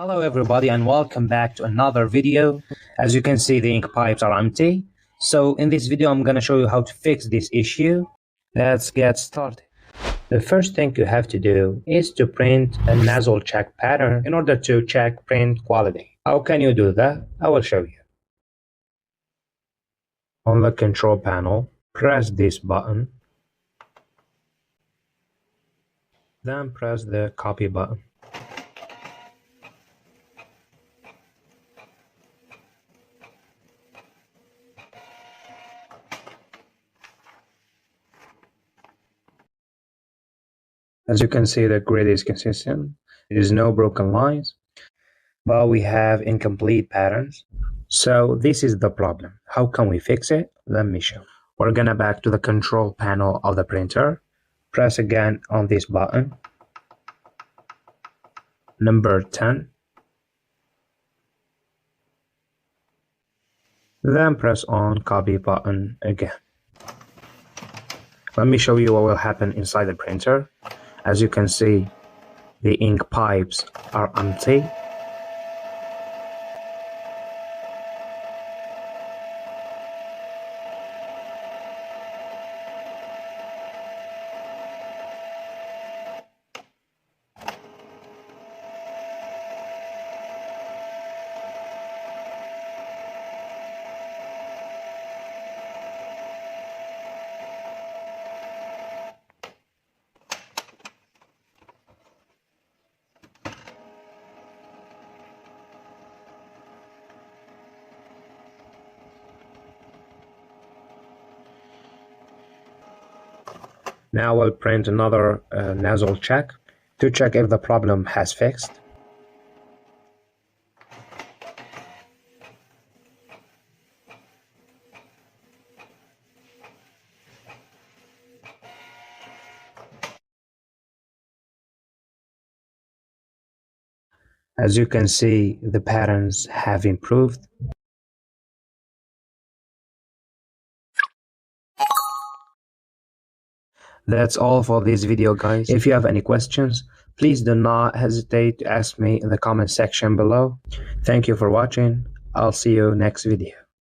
Hello everybody and welcome back to another video. As you can see, the ink pipes are empty. So in this video I'm going to show you how to fix this issue. Let's get started. The first thing you have to do is to print a nozzle check pattern in order to check print quality. How can you do that? I will show you. On the control panel, press this button. Then press the copy button. As you can see, the grid is consistent. There is no broken lines, but we have incomplete patterns. So this is the problem. How can we fix it? Let me show. We're gonna back to the control panel of the printer. Press again on this button. Number 10. Then press on copy button again. Let me show you what will happen inside the printer. As you can see, the ink pipes are empty. Now I'll print another nozzle check to check if the problem has fixed. As you can see, the patterns have improved. That's all for this video, guys. If you have any questions, please do not hesitate to ask me in the comment section below. Thank you for watching. I'll see you next video.